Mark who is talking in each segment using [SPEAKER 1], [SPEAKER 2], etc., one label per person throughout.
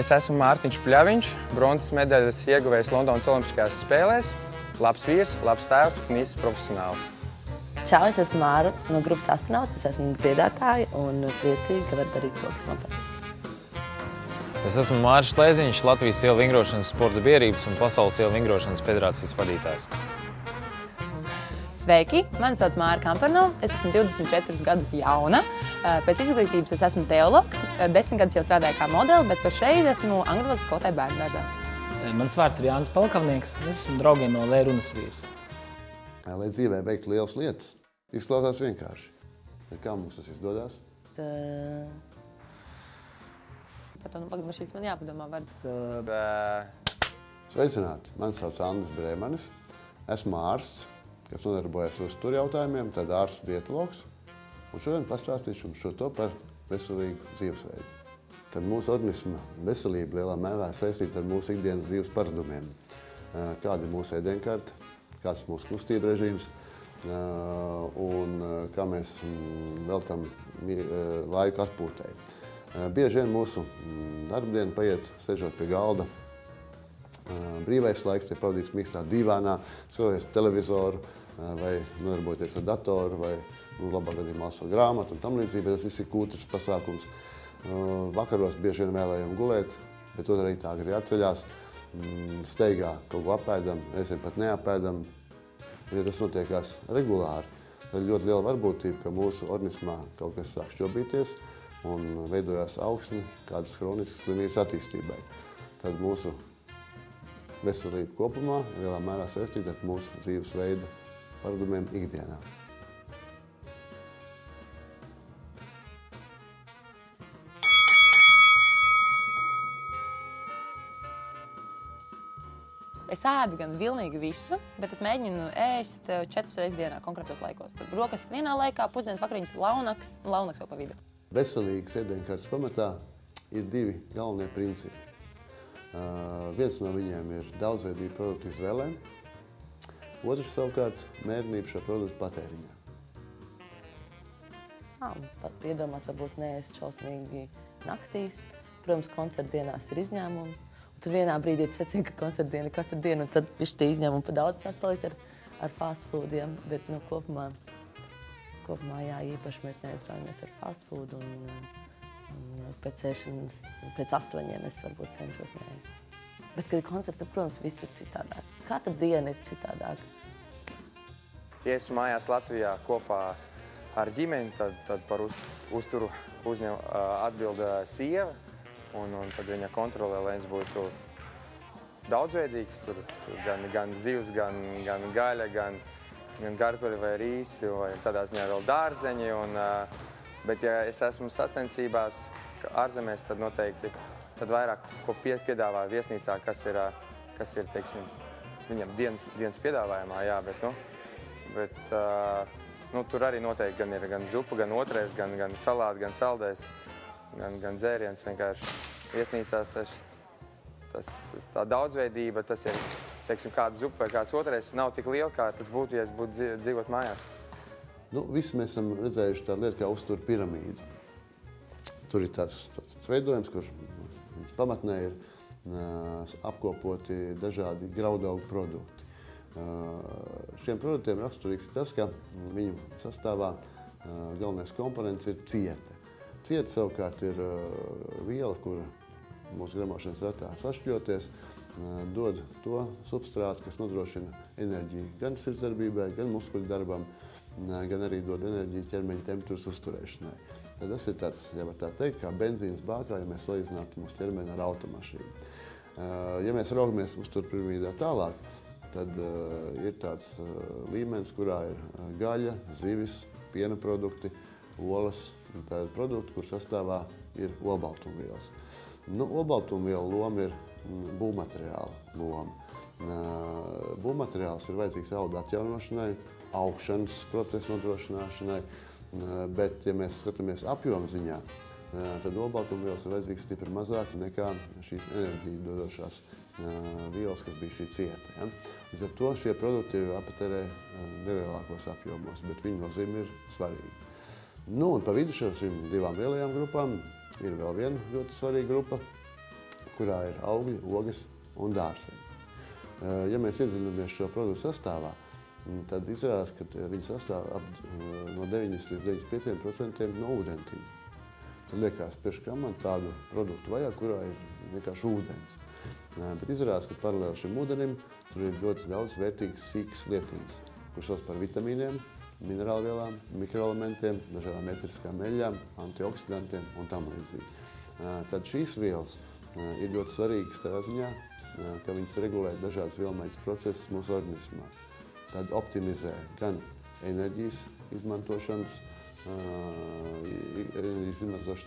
[SPEAKER 1] Es esmu Mārtiņš Pļaviņš, bronzas medaļas ieguvējs Londonas Olimpiskajās spēlēs. Labs vīrs, labs tēvs un īsts profesionāls.
[SPEAKER 2] Čau, es esmu Māra no grupas Astronauti. Es esmu dziedātāja un priecīga, ka var darīt to, kas man patīk.
[SPEAKER 3] Es esmu Māris Slēziņš, Latvijas ielu vingrošanas sporta biedrības un Pasaules ielu vingrošanas federācijas vadītājs.
[SPEAKER 4] Sveiki! Mani sauc Māra Kamparnova. Es esmu 24 gadus jauna. Pēc izglītības es esmu teologs. 10 gadus jau strādāju kā modeli, bet pašreiz esmu angļu valodas skolotāja bērnudārzā.
[SPEAKER 5] Mans vārds ir Jānis Palkavnieks. Es esmu draugiem no L runas vīrs.
[SPEAKER 6] Lai dzīvē veikt lielas lietas, izklausās vienkārši. Kā mums tas izdodas?
[SPEAKER 4] Par to mašīnas man jāpadomā vārds.
[SPEAKER 6] Sveicināti! Mani sauc Andris Brēmanis. Esmu ārsts, kas nodarbojas uzturu jautājumiem, tad ārsts dietologs. Un šodien pastāstīšu jums šo to par veselīgu dzīvesveidu. Tad mūsu organisma veselība lielā mērā saistīta ar mūsu ikdienas dzīves paradumiem. Kāda ir mūsu ēdienkarte, kāds ir mūsu kustība režīms un kā mēs veltam laiku atpūtei. Bieži vien mūsu darbdiena paiet sēžot pie galda. Brīvais laiks tiek pavadīts mīkstā dīvānā, skatoties televizoru vai nodarboties ar datoru vai labā gadījumā lasot grāmatu un tam līdzīgi, bet tas viss ir kūtrs pasākums. Vakaros bieži vien vēlējam gulēt, bet to arī tā agri atceļās. Steigā kaut ko apēdam, reizēm pat neapēdam. Ja tas notiekās regulāri, tad ļoti liela varbūtība, ka mūsu organismā kaut kas sāk šķobīties un veidojās augsni kādas hroniskas slimības attīstībai. Tad mūsu veselība kopumā ir lielā mērā saistīta ar mūsu dzīvesveida paradumiem ikdienā.
[SPEAKER 4] Es ēdu gan pilnīgi visu, bet es mēģinu ēst 4 reizes dienā konkrētos laikos. Tad brokastis vienā laikā, pusdienas vakariņas launaks un launaks jau pa vidu.
[SPEAKER 6] Veselīgas ēdienkartes pamatā ir 2 galvenie principi. Viens no viņiem ir daudzveidība produktu izvēlē, otrs savukārt mērnība šo produktu patēriņā.
[SPEAKER 2] Pat iedomāt, varbūt neēst šausmīgi naktīs. Protams, koncertdienās ir izņēmumi. Tad vienā brīdī tas secina, ka koncertdiena ir katru dienu, un tad viņš tie izņēmumi pa daudz sāk palikt ar fast foodiem. Bet kopumā jā, īpaši mēs neaizraujamies ar fast food, un pēc ēšanas, pēc 8 es varbūt cenšos neēst. Bet, kad ir koncerts, tad, protams, viss ir citādāk. Katra diena ir citādāk.
[SPEAKER 1] Ja esmu mājās Latvijā kopā ar ģimeni, tad par uzturu atbild sieva. Un tad viņa kontrolē, lai viņš būtu daudzveidīgs. Tur gan zivs, gan gaļa, gan garpeļi vai rīsi, vai tādā ziņā vēl dārzeņi. Bet ja es esmu sacensībās ārzemēs, tad noteikti vairāk ko piedāvā viesnīcā, kas ir teiksim, viņam dienas piedāvājumā, jā, bet tur arī noteikti gan ir gan zupa, gan otrais, gan salāti, gan saldējs. Gan dzēriens vienkārši viesnīcās, tā daudzveidība, tas ir, teiksim, kāda zupa vai kāds otrais, nav tik liela, kā tas būtu, ja es būtu dzīvot mājās.
[SPEAKER 6] Visi mēs esam redzējuši tādu lietu kā uzturu piramīdu. Tur ir tāds veidojums, kur pamatnē ir apkopoti dažādi graudaugu produkti. Šiem produktiem raksturīgs ir tas, ka viņu sastāvā galvenais komponents ir ciete. Cieta savukārt ir viela, kura mūsu gremošanas ratā sašķļoties, dod to substrātu, kas nodrošina enerģiju gan sirdsdarbībai, gan muskuļu darbam, gan arī dod enerģiju ķermeņa temperatūras uzturēšanai. Tad tas ir tāds, ja var tā teikt, kā benzīns bākā, ja mēs salīdzinātu mūsu ķermeni ar automašīnu. Ja mēs raugamies uzturu piramīdā tālāk, tad ir tāds līmenis, kurā ir gaļa, zivis, piena produkti, olas, tādi produkti, kur sastāvā ir olbaltumvielas. Olbaltumvielu loma ir būvmateriāla loma. Būvmateriāls ir vajadzīgs audu atjaunošanai, augšanas procesu nodrošināšanai, bet, ja mēs skatāmies apjomu ziņā, tad olbaltumvielas ir vajadzīgs stipri mazāk nekā šīs enerģiju dodošās vielas, kas bija šī cieta. Ja? Līdz ar to šie produkti ir jāpatērē nelielākos apjomos, bet viņu nozīme ir svarīga. Un pa vidu šīm 2 lielajām grupām ir vēl viena ļoti svarīga grupa, kurā ir augļi, ogas un dārzeņi. Ja mēs iedziļinamies šo produktu sastāvā, tad izrādās, ka viņi sastāv no 90 līdz 95% no ūdentiņa. Tad liekas, priekš kā man tādu produktu vajag, kurā ir vienkārši ūdens. Bet izrādās, ka paralēli šim ūdenim tur ir ļoti daudz vērtīgas sīkas lietiņas, kuras sauc par vitamīniem, minerālvielām, mikroelementiem, dažādām ēteriskām eļļām, antioksidantiem un tam līdzīgi. Tad šīs vielas ir ļoti svarīgas tādā ziņā, ka viņas regulē dažādas vielmaiņas procesus mūsu organismā. Tad optimizē gan enerģijas izmantošanas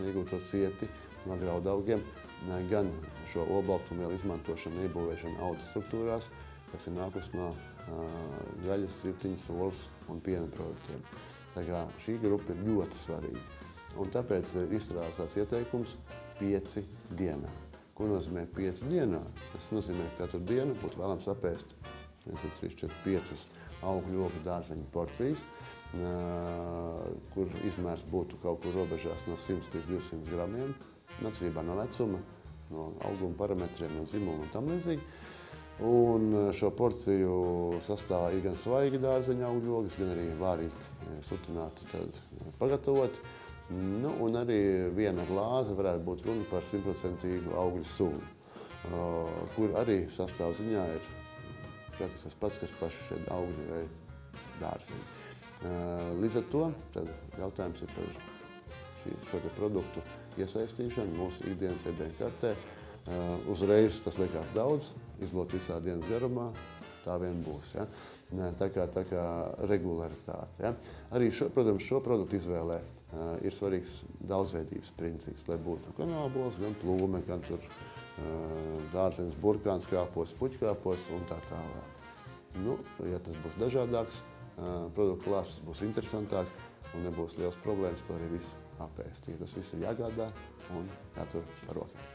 [SPEAKER 6] iegūto cieti no graudaugiem, gan šo olbaltumvielu izmantošanu, iebūvēšanu audzes struktūrās, kas ir nākus no gaļas, zivtiņas, olas un piena produktiem. Tā kā šī grupa ir ļoti svarīga. Un tāpēc ir izstrādāts tāds ieteikums 5 dienā. Ko nozīmē 5 dienā? Tas nozīmē, ka katru dienu būtu vēlams apēst 5 augļu, ogu, dārzeņu porcijas, kur izmērs būtu kaut kur robežās no 100 līdz 200 gramiem, atkarībā no vecuma, no auguma parametriem, no dzimuma un tam līdzīgi. Un šo porciju sastāvā ir gan svaigi dārzeņu augļu ogas, gan arī vārīti, sutināti, tad pagatavoti. Nu, un arī viena glāze varētu būt runa par 100% augļu sulu, kur arī sastāvziņā ir praktiski tas pats, kas paši šie augļi vai dārzeņi. Līdz ar to tad jautājums ir par šo produktu iesaistīšanu mūsu ikdienas ēdienkartē. Uzreiz tas liekas daudz, izlot visā dienas garumā, tā vien būs. Ja? Tā kā regularitāte. Ja? Arī, protams, šo produktu izvēlē ir svarīgs daudzveidības princips, lai būtu gan ābols, gan plūme, gan tur dārzeņas, burkāns kāpos, puķkāpos un tā tālāk. Nu, ja tas būs dažādāks, produktu klāsts būs interesantāk un nebūs liels problēmas par arī visu apēst. Ja tas viss ir jāgādā un jātur par rokām.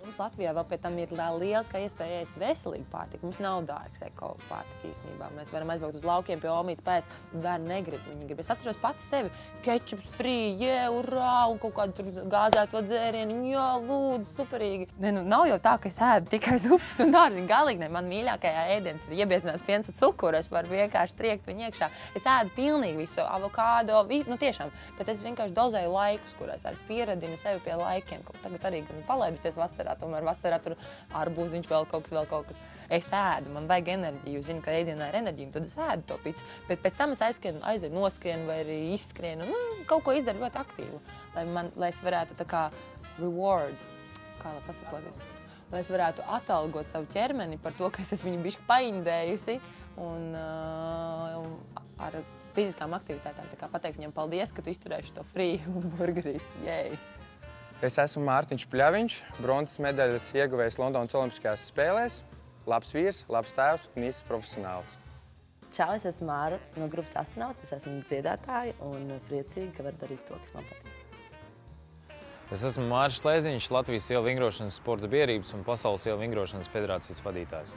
[SPEAKER 4] Mums Latvijā vēl pie tam ir liels iespēja ēst veselīgu pārtiku. Mums nav dārgs eko pārtika īstenībā. Mēs varam aizbraukt uz laukiem pie omītes pēst, bērni negrib, viņi grib. Es atceros pati sevi, kečups free, urā, un kaut kādu tur gāzēto dzērienu, jā, lūdzu, superīgi. Ne, nu, nav jau tā, ka es ēdu tikai zupas un dārziņu, galīgi ne. Man mīļākajā ēdienas ir iebiezināts piens ar cukuru, es varu vienkārši triekt viņu iekšā. Es ēdu pilnīgi visu, avokādo, nu tiešām, bet es vienkārši dozēju laikus, kur es ēdu, pieradinu sevi pie laikiem. Tagad arī gan palaidusies vasarā. Tomēr vasarā tur arbūziņš, vēl kaut kas. Es ēdu, man vajag enerģiju, zinu, ka ēdienā ir enerģija, tad es ēdu to picu. Bet pēc tam es aizēju, noskrienu vai arī izskrienu, kaut ko izdaru ļoti aktīvu, lai es varētu tā kā reward, kā lai pasakoties, lai es varētu atalgot savu ķermeni par to, ka es esmu viņu bišķi paindējusi un ar fiziskām aktivitātēm. Tā kā pateikt viņam paldies, ka tu izturēši to free burgerīti. Jēj!
[SPEAKER 1] Es esmu Mārtiņš Pļaviņš, bronzas medaļas ieguvējs Londonas Olimpiskajās spēlēs, labs vīrs, labs tēvs un īsts profesionāls.
[SPEAKER 2] Čau, es esmu Māra no grupas Astronauti, es esmu dziedātāja un priecīga, ka var darīt to, kas man patīk.
[SPEAKER 3] Es esmu Māris Slēziņš, Latvijas ielu vingrošanas sporta biedrības un Pasaules ielu vingrošanas federācijas vadītājs.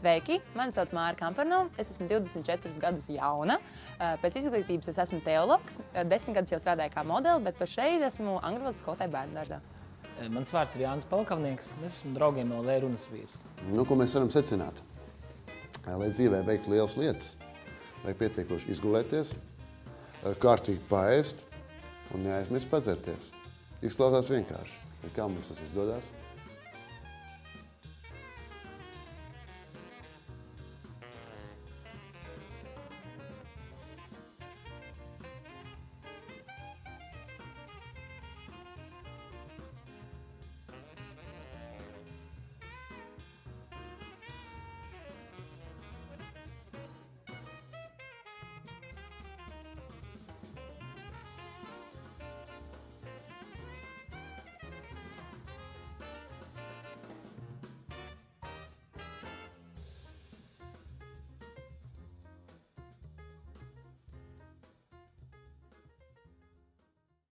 [SPEAKER 4] Sveiki, mani sauc Māra Kamparnova, es esmu 24 gadus jauna. Pēc izglītības es esmu teologs, 10 gadus jau strādāju kā modeli, bet pašreiz esmu angļu valodas skolotāja bērnudārzā.
[SPEAKER 5] Mans vārds ir Jānis Pelkavnieks, es esmu draugiem LV runas vīrs.
[SPEAKER 6] Nu, ko mēs varam secināt? Lai dzīvē veikt lielas lietas, vajag pietiekoši izgulēties, kārtīgi paēst un neaizmirst padzerties. Izklausās vienkārši. Kā mums tas izdodas?